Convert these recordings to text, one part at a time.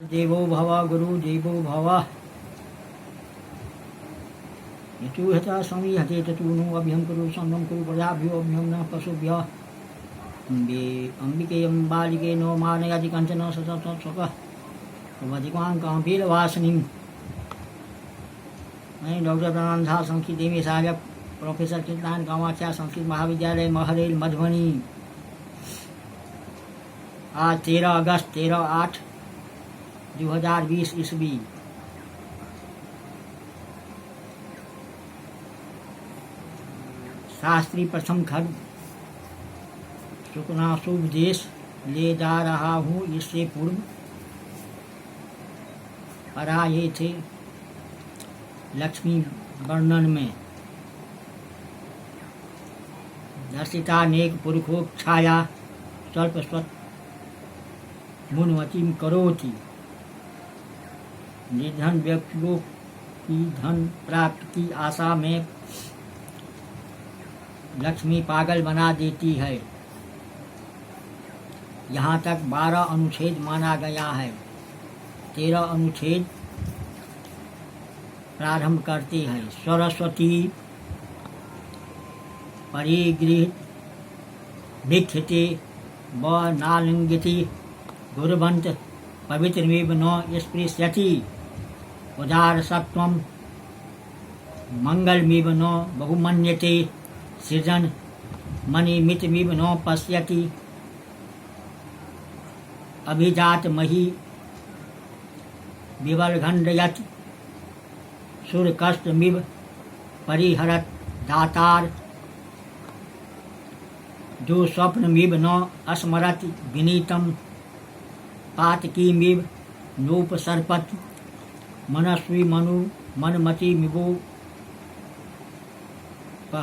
देवो भव गुरु देवो भव यतुहता समीहते ततूनो अभ्यं कुरु संगम कुरु प्रजाभ्यो अभ्यं न पशुभ्यः अंबिके अम्बालिके नो मानयाति कंचन सतसक वधिकांकांपीलवासिनीं। मैं डॉक्टर प्रणाम संस्कृत देवी सहायक प्रोफेसर कीर्तन कामाख्या संस्कृत महाविद्यालय महरेल मधुबनी। आज 13 अगस्त 13/8/2020 ईस्वी। शास्त्री प्रथम खंड शुक्नाशुभ देश ले जा रहा हूँ। इससे पूर्व पढ़ाए थे लक्ष्मी वर्णन में दर्शिता नेक पुरुषो छाया स्वल्प स्वत मुनवतीम करोति। निर्धन व्यक्तियों की धन प्राप्ति की आशा में लक्ष्मी पागल बना देती है। यहाँ तक 12 अनुच्छेद माना गया है। 13 अनुच्छेद प्रारंभ करते हैं। सरस्वती परिगृहित भिक्षते व नालिंगति गुरुवंत पवित्रमेव न स्पृश्यति। उदारसत्वं मंगलमेव न बहुमन्यते। सृजन मणिमितमेव न पश्यति। अभिजात मही विवलघण्डयत् सुरकष्टमिव परिहरत् दातार। जो स्वप्नमिव न स्मरति विनीतं पातकीमिव नोपसर्पति। मनस्वी मनु मनमति मिवो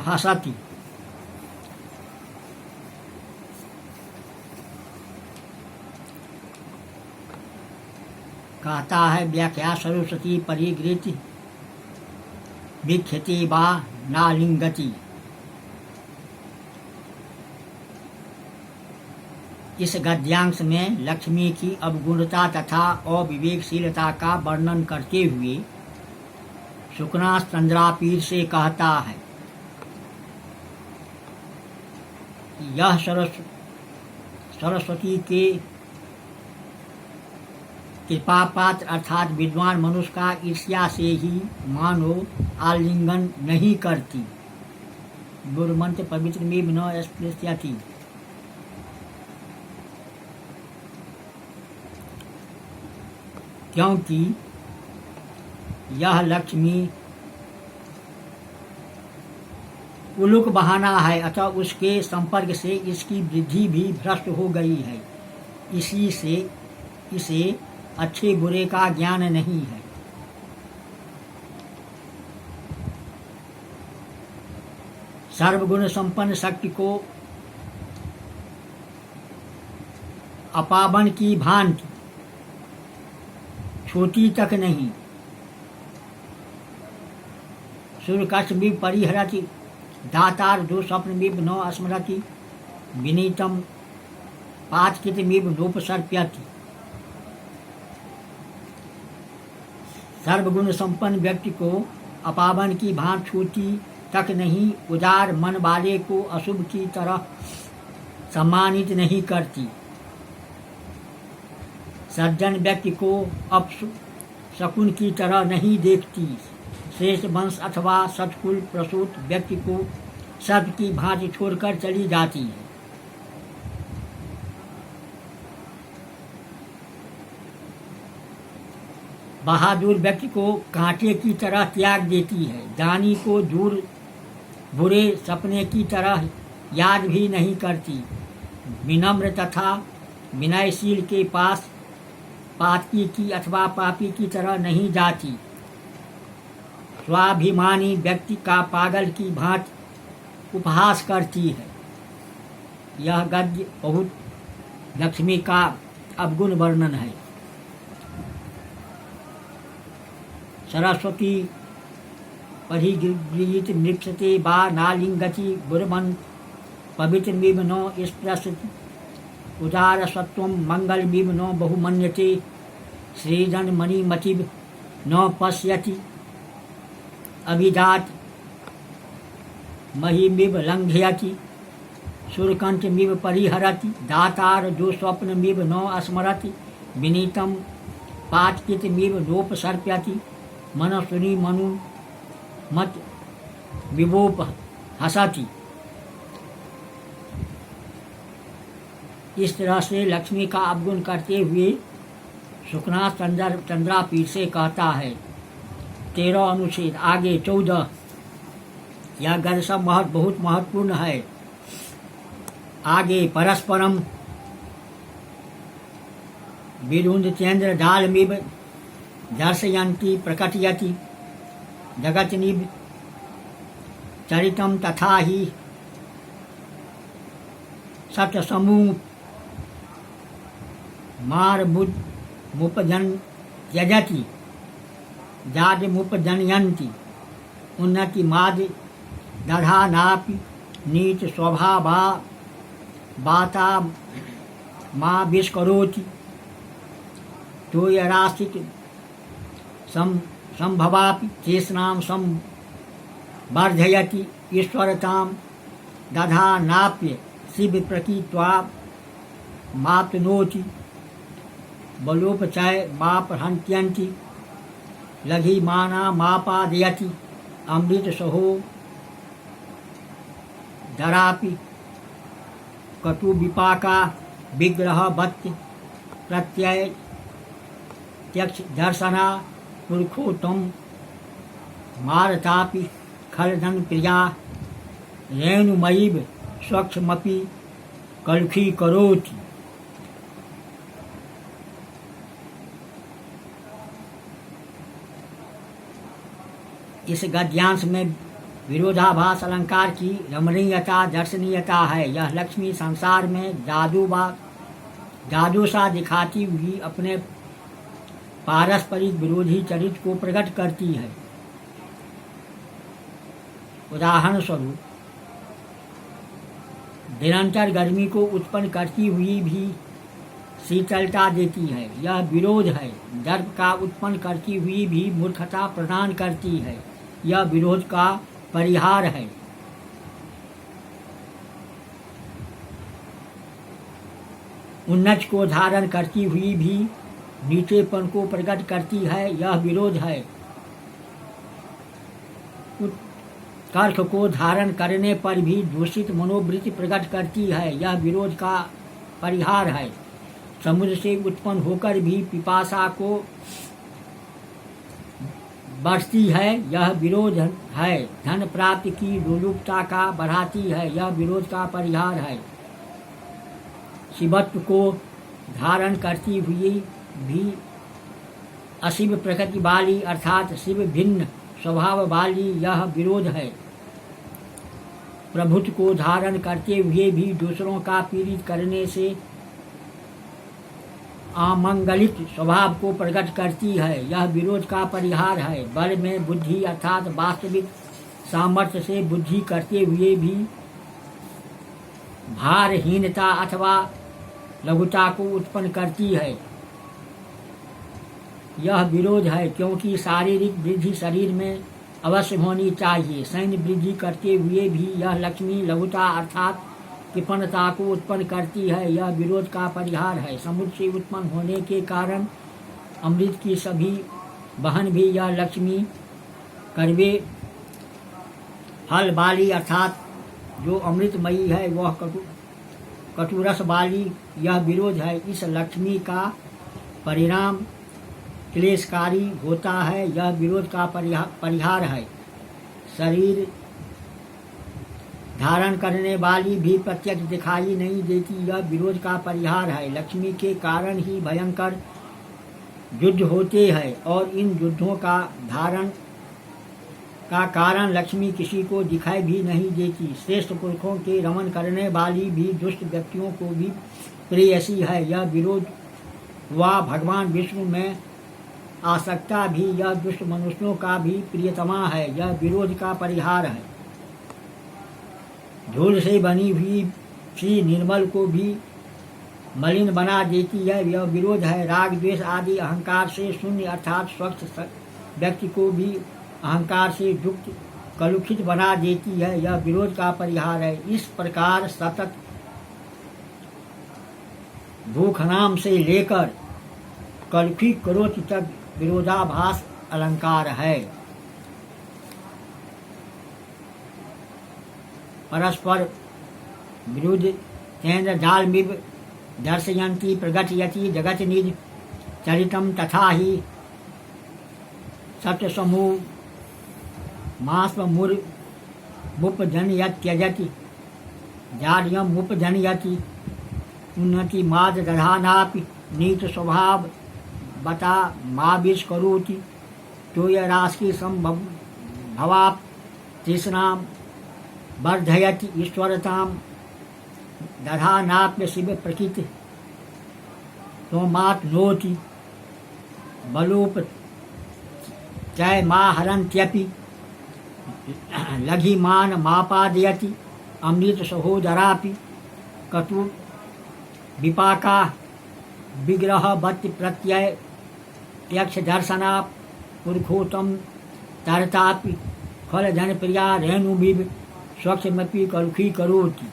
हसति। कहता है व्याख्या सरस्वती परिगृहित भिक्षते वा नालिंगति। इस गद्यांश में लक्ष्मी की अवगुणता तथा अविवेकशीलता का वर्णन करते हुए शुकनास चंद्रापीर से कहता है कि यह सरस्वती के कृपा पात्र अर्थात विद्वान मनुष्य का ईर्ष्या से ही मानो आलिंगन नहीं करती। गुरुमंत्र पवित्र में न स्पृश्यति। क्योंकि यह लक्ष्मी उलूक बहाना है, अतः उसके संपर्क से इसकी वृद्धि भी भ्रष्ट हो गई है। इसी से इसे अच्छे बुरे का ज्ञान नहीं है। सर्वगुण संपन्न शक्ति को अपावन की भांति छोटी तक नहीं। सूर्यकष्टमिव परिहरति दातार। जो स्वप्नमिव न स्मरति विनीतम पातकीमिव नोपसर्प्यति। सर्वगुण संपन्न व्यक्ति को अपावन की भांति छोटी तक नहीं, उदार मन वाले को अशुभ की तरह सम्मानित नहीं करती। सज्जन व्यक्ति को अपशकुन की तरह नहीं देखती। श्रेष्ठ वंश अथवा सत्कुल प्रसूत व्यक्ति को सर्प की भांति छोड़कर चली जाती है। बहादुर व्यक्ति को कांटे की तरह त्याग देती है। दानी को दूर बुरे सपने की तरह याद भी नहीं करती। विनम्र तथा विनयशील के पास पातकी की अथवा पापी की तरह नहीं जाती। स्वाभिमानी व्यक्ति का पागल की भांति उपहास करती है। यह गद्य बहुत लक्ष्मी का अवगुण वर्णन है। सरस्वती परिगृहीत नृप्यते वा नालिंगति। गुरुवंत पवित्रमेव न स्पृशति। उदारसत्वं मंगलमेव न बहुमन्यते। सृजन मणिमतिव न पश्यति अभिजात महिमिव लंघयति सुरकंठमिव परिहरति दातार जो स्वप्नमिव न स्मरति विनीतम पाटकितमिव लोपसर्प्यति मनसुनि मनु मत विवोप हसति। इस तरह से लक्ष्मी का अवगुण करते हुए सुखनाथ चंद्रापीठ से कहता है 13 अनुच्छेद आगे 14। यह गद सब बहुत महत्वपूर्ण है। आगे परस्परम विरुंध चंद्र डालमिव दर्शयन्ति प्रकटयति जगतनिव चरितम तथा ही सतसमूह मारबुद मुपजन त्यजति जाद मुपजनयन्ति उन्नति माद दधानापि नीच स्वभावा बाता मा विस्करोति तोयराशिक संभवापि चेष्णां संवर्धयति ईश्वरतां दधानाप्य शिव प्रकीत्वा माप्नोति बलोपचय माप हन्त्यन्ति लघिमाना मापादयति अमृत सहो दरापि कटु विपाका विग्रह वत्य प्रत्यय त्यक्ष दर्शना पुरखोत्तम मारतापि खलदन प्रिया रेणुमयीव स्वच्छमपि कलुषी करोति। इस गद्यांश में विरोधाभास अलंकार की रमणीयता दर्शनीयता है। यह लक्ष्मी संसार में जादू सा दिखाती हुई अपने पारस्परिक विरोधी चरित्र को प्रकट करती है। उदाहरण स्वरूप निरंतर गर्मी को उत्पन्न करती हुई भी शीतलता देती है। यह विरोध है। दर्प का उत्पन्न करती हुई भी मूर्खता प्रदान करती है। यह विरोध का परिहार है। उन्नत को धारण करती हुई भी नीचेपन को प्रकट करती है। यह विरोध है। उत्कर्ष को धारण करने पर भी दूषित मनोवृत्ति प्रकट करती है। यह विरोध का परिहार है। समुद्र से उत्पन्न होकर भी पिपासा को बढ़ती है। यह विरोध है। धन प्राप्ति की लोलुपता का बढ़ाती है। यह विरोध का परिहार है। शिवत्व को धारण करती हुई भी अशिव प्रकृति वाली अर्थात शिव भिन्न स्वभाव वाली यह विरोध है। प्रभुत्व को धारण करते हुए भी दूसरों का पीड़ित करने से अमंगलित स्वभाव को प्रकट करती है। यह विरोध का परिहार है। बल में बुद्धि अर्थात वास्तविक सामर्थ्य से बुद्धि करते हुए भी भारहीनता अथवा लघुता को उत्पन्न करती है। यह विरोध है क्योंकि शारीरिक वृद्धि शरीर में अवश्य होनी चाहिए। सैन्य वृद्धि करते हुए भी यह लक्ष्मी लघुता अर्थात कृपणता को उत्पन्न करती है। यह विरोध का परिहार है। समुद्र से उत्पन्न होने के कारण अमृत की सभी बहन भी यह लक्ष्मी कड़वे फल वाली अर्थात जो अमृतमयी है वह कटुरस वाली यह विरोध है। इस लक्ष्मी का परिणाम क्लेशकारी होता है। यह विरोध का परिहार है। शरीर धारण करने वाली भी प्रत्यक्ष दिखाई नहीं देती। यह विरोध का परिहार है। लक्ष्मी के कारण ही भयंकर युद्ध होते हैं और इन युद्धों का कारण लक्ष्मी किसी को दिखाई भी नहीं देती। श्रेष्ठ पुरुषों के रमन करने वाली भी दुष्ट व्यक्तियों को भी प्रेयसी है। यह विरोध हुआ। भगवान विष्णु में आसक्ता भी यह दुष्ट मनुष्यों का भी प्रियतमा है। यह विरोध का परिहार है। धूल से बनी हुई सी निर्मल को भी मलिन बना देती है। यह विरोध है। राग द्वेष आदि अहंकार से शून्य अर्थात स्वच्छ व्यक्ति को भी अहंकार से युक्त कलुषित बना देती है। यह विरोध का परिहार है। इस प्रकार सतत भूख नाम से लेकर कलुषित करोति तक विरोधाभास अलंकार है। परस्पर विरुद्ध तेन्द्र जालमिव दर्शयन्ति प्रगटयति जगत निज चरितम तथा ही सत्य समूह मास्मुपजनयत्यजति जाड्यम मुपजनयति उन्नति माद दधानापि नीच स्वभाव बता माविष करोति तो यह राशि संभवाप तृष्णाम वर्धयति ईश्वरताम दधानाप्य शिव प्रकृति तोमाप्नोति बलोप चय माहरन्त्यपि लघिमान मापादयति अमृत सहोदरापि कटु विपाका विग्रहवत् प्रत्यय यक्ष दर्शना पुरखोतम तरतापि फल धन प्रिया रेणुभिव स्वच्छमपि कलुषी करोति।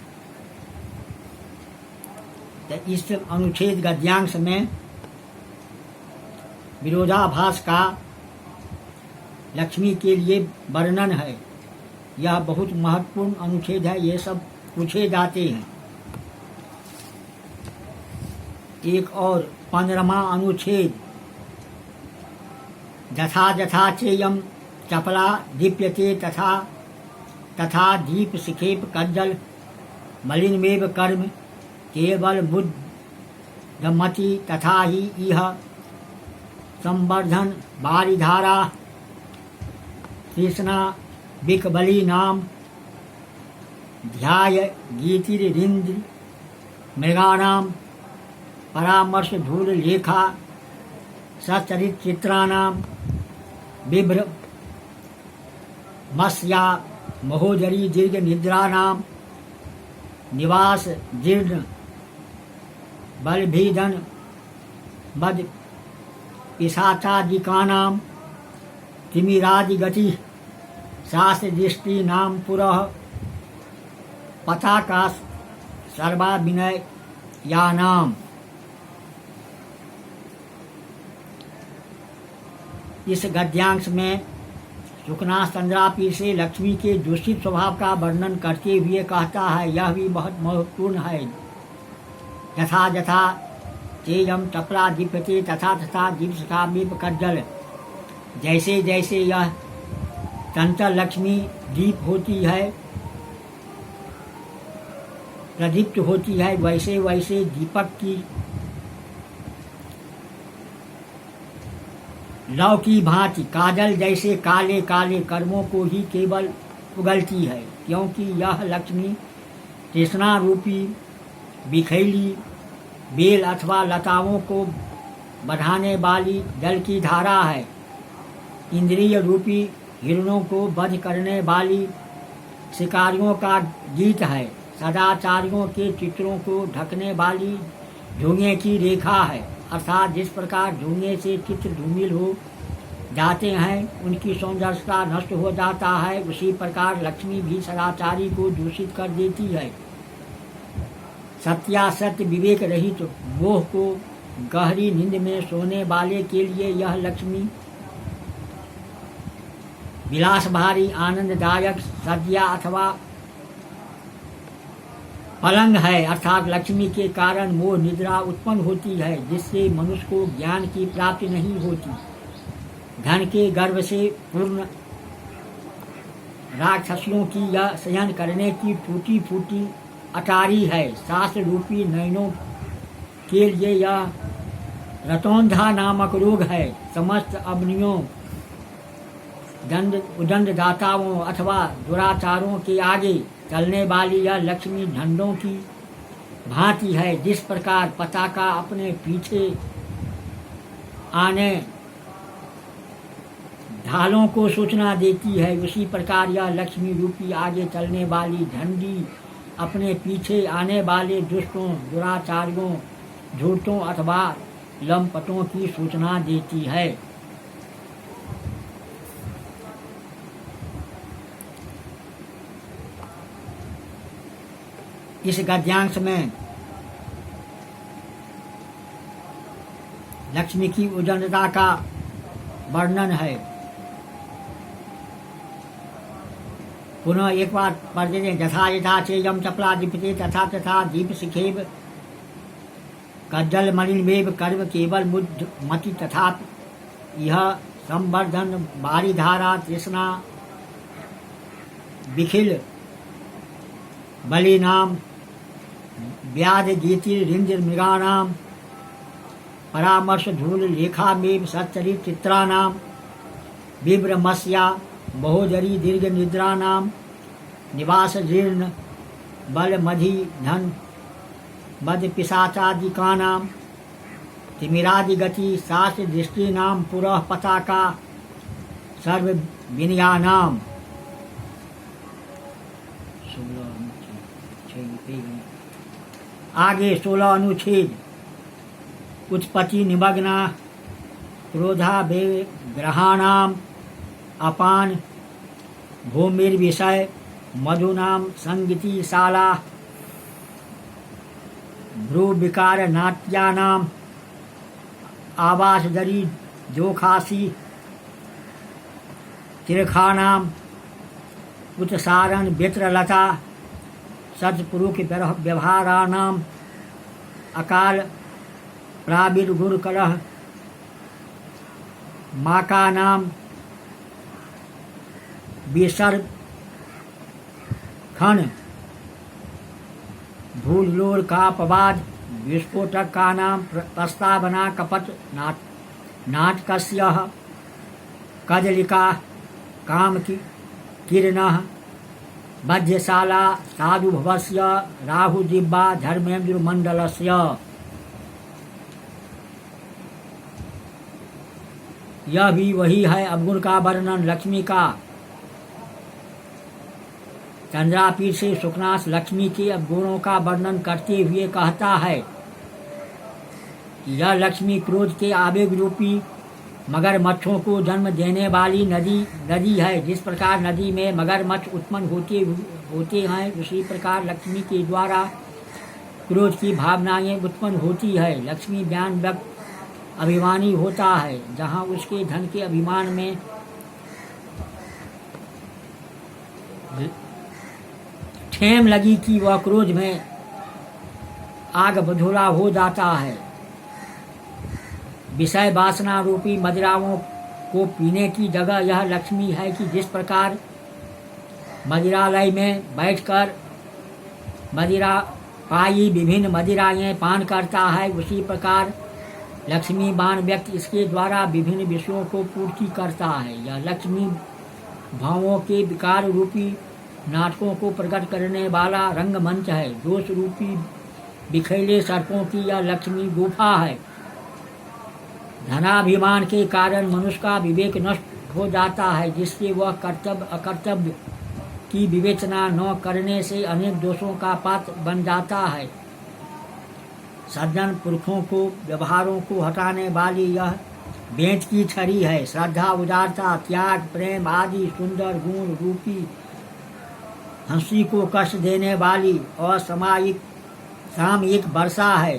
इस अनुच्छेद गद्यांश में विरोधाभास का लक्ष्मी के लिए वर्णन है। यह बहुत महत्वपूर्ण अनुच्छेद है। ये सब पूछे जाते हैं। एक और 15वां अनुच्छेद यथा यथा चेयम चपला दीप्यते तथा तथा दीप शिखेप कज्जल मलिनमेव कर्म केवल बुद्धमति तथा ही इह संवर्धन बारिधारा कृष्णा बिकबली नाम ध्याय गीतिरिंद्र मृगाणाम परामर्श धूल लेखा सचरित चित्राणाम बिभ्र मस्या महोदरी दीर्घ निद्रानाम निवास जीर्ण बलभीदन मद पिशाचादिकानाम तिमिरादिगति शास्त्र दृष्टि नाम पुरः पताका सर्वाभिनय या नाम। इस गद्यांश में सुखनाथ चंद्रापी से लक्ष्मी के दूषित स्वभाव का वर्णन करते हुए कहता है, यह भी बहुत महत्वपूर्ण है। यथा यथा चेयम चपला दीप्यते तथा तथा दीपशिखामीप कज्जल, जैसे जैसे यह चंचल लक्ष्मी दीप होती है, प्रदीप्त होती है, वैसे वैसे दीपक की लौ की भांति काजल जैसे काले काले कर्मों को ही केवल उगलती है, क्योंकि यह लक्ष्मी तृष्णा रूपी बिखैली बेल अथवा लताओं को बढ़ाने वाली जल की धारा है, इंद्रिय रूपी हिरणों को वध करने वाली शिकारियों का गीत है, सदाचारियों के चित्रों को ढकने वाली धुएं की रेखा है। अर्थात जिस प्रकार धुएं से चित्र धूमिल हो जाते हैं, उनकी सौंदर्यता नष्ट हो जाता है, उसी प्रकार लक्ष्मी भी सदाचारी को दूषित कर देती है। सत्यासत्य विवेक रहित मोह को गहरी नींद में सोने वाले के लिए यह लक्ष्मी विलास भारी आनंददायक सज्जा अथवा पलंग है। अर्थात लक्ष्मी के कारण मोह निद्रा उत्पन्न होती है, जिससे मनुष्य को ज्ञान की प्राप्ति नहीं होती। धन के गर्भ से पूर्ण राक्षसियों की यह शयन करने की टूटी फूटी अटारी है। शास्त्र रूपी नयनों के लिए यह रतौंधा नामक रोग है। समस्त अग्नियों उदंडदाताओं अथवा दुराचारों के आगे चलने वाली यह लक्ष्मी झंडों की भांति है। जिस प्रकार पताका अपने पीछे आने ढालों को सूचना देती है, उसी प्रकार यह लक्ष्मी रूपी आगे चलने वाली झंडी अपने पीछे आने वाले दुष्टों दुराचारियों झूठों अथवा लंपटों की सूचना देती है। इस गद्यांश में लक्ष्मी की उदंडता का वर्णन है। पुनः एक बार पढ़ देते हैं। यथा यथा चेयम चपला दीपते तथा तथा दीप शिखेव कज्जल मलिनमेव कर्म केवल मुद्ध मति तथा यह संवर्धन भारी धारा तृष्णा बिखिल बलि नाम व्याध गीति रिंद्र मृगाणाम परामर्श धूल लेखा में सच्चरित चित्राणाम विभ्रमस्या बहुजरी दीर्घ निद्राणाम निवास जीर्ण बल मधि धन मद पिशाचादिकानाम तिमिरादि गति शास्त्र दृष्टिनाम पुरः पताका सर्व विनयानाम। आगे 16 अनुच्छेद। उत्पत्ति निमग्ना क्रोधा ग्रहाणाम अपान भूमिर्विषय मधुनाम संगीति शाला भ्रू विकार नाट्यानाम आवास दरी जोखासी तिरखानाम उत्सारण वित्रलता सत्पुरुष व्यवहाराणाम अकाल प्राविर्गुण करह माका नाम विसर्ग खन भूलोर का पवाद विस्फोटक का नाम प्रस्तावना कपट नाटकस्य कदलिका काम की किरणः बध्यशाला साधुभवस्य राहुदिव्या धर्मेन्द्र मंडलस्य। यह भी वही है अवगुण का वर्णन लक्ष्मी का। चंद्रापीठ से सुखनाथ लक्ष्मी के अवगुणों का वर्णन करते हुए कहता है कि यह लक्ष्मी क्रोध के आवेग रूपी मगरमच्छों को जन्म देने वाली नदी है। जिस प्रकार नदी में मगरमच्छ उत्पन्न होते हैं उसी प्रकार लक्ष्मी के द्वारा क्रोध की भावनाएं उत्पन्न होती है। लक्ष्मी ज्ञान व्यक्त अभिमानी होता है। जहाँ उसके धन के अभिमान में ठेम लगी कि वह क्रोध में आग बधूला हो जाता है। विषय वासना रूपी मदिराओं को पीने की जगह यह लक्ष्मी है कि जिस प्रकार मदिरालय में बैठकर मदिरा पाई विभिन्न मदिराएं पान करता है उसी प्रकार लक्ष्मी बाण व्यक्ति इसके द्वारा विभिन्न विषयों को पूर्ति करता है। यह लक्ष्मी भावों के विकार रूपी नाटकों को प्रकट करने वाला रंगमंच है। दोष रूपी बिखैले सर्पों की यह लक्ष्मी गुफा है। धनाभिमान के कारण मनुष्य का विवेक नष्ट हो जाता है जिससे वह कर्तव्य अकर्तव्य की विवेचना न करने से अनेक दोषों का पात्र बन जाता है। सज्जन पुरखों को व्यवहारों को हटाने वाली यह बेंत की छड़ी है। श्रद्धा उदारता त्याग प्रेम आदि सुंदर गुण रूपी हंसी को कष्ट देने वाली और सामयिक वर्षा है।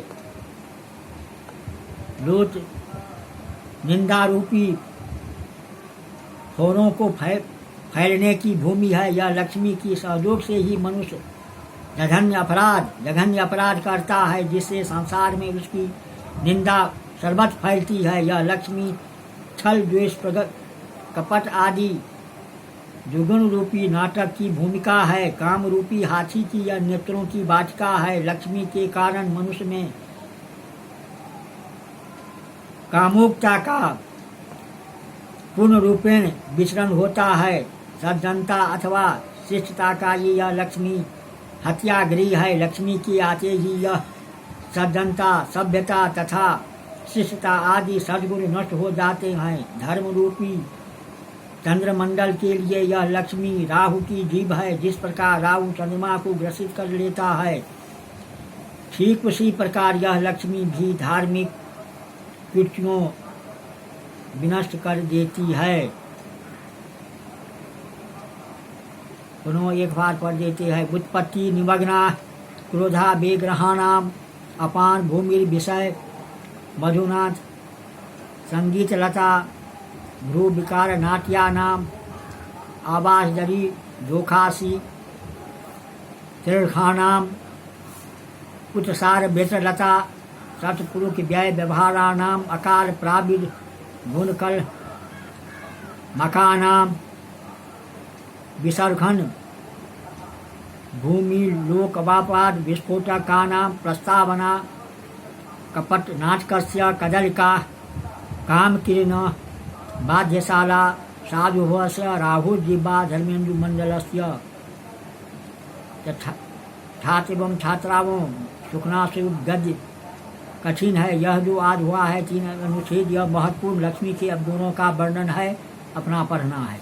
लोट निंदा रूपी होरों को फैलने की भूमि है। यह लक्ष्मी की सहयोग से ही मनुष्य जघन्य अपराध करता है जिससे संसार में उसकी निंदा सर्वत्र फैलती है। यह लक्ष्मी छल द्वेष कपट आदि जुगुण रूपी नाटक की भूमिका है। काम रूपी हाथी की यह नेत्रों की वाटिका है। लक्ष्मी के कारण मनुष्य में कामुकता का पूर्ण रूपेण विचरण होता है। सज्जनता अथवा शिष्टता का ये यह लक्ष्मी हत्यागृह है। लक्ष्मी के आते ही यह सज्जनता सभ्यता तथा शिष्टता आदि सद्गुण नष्ट हो जाते हैं। धर्म रूपी चंद्रमंडल के लिए यह लक्ष्मी राहु की जीभ है। जिस प्रकार राहु चंद्रमा को ग्रसित कर लेता है ठीक उसी प्रकार यह लक्ष्मी भी धार्मिक कृत्यों विनष्ट कर देती है। दोनों एक बार पढ़ देते हैं। व्युत्पत्ति निमग्ना क्रोधा बेग्रहाणाम अपान भूमिर विषय मधुनाथ संगीत लता भ्रू विकार नाट्यानाम आवासजरी जोखासी तीर्थानाम उत्सार बेतलता सतपुरुष व्यय व्यवहाराणाम अकाल प्राविद गुणकल मकानाम विसर्घन भूमि लोकवापाद विस्फोटकानां प्रस्तावना कपट नाटकस्य कदलिका कामकिरण बाध्यशाला साधुभवस्य राहुर्जिह्वा धर्मेन्दुमण्डलस्य छात्र छात्राओं सुखनाशु गद्य कठिन है। यह जो आज हुआ है 3 अनुच्छेद, यह महत्वपूर्ण लक्ष्मी के अब दोनों का वर्णन है, अपना पढ़ना है।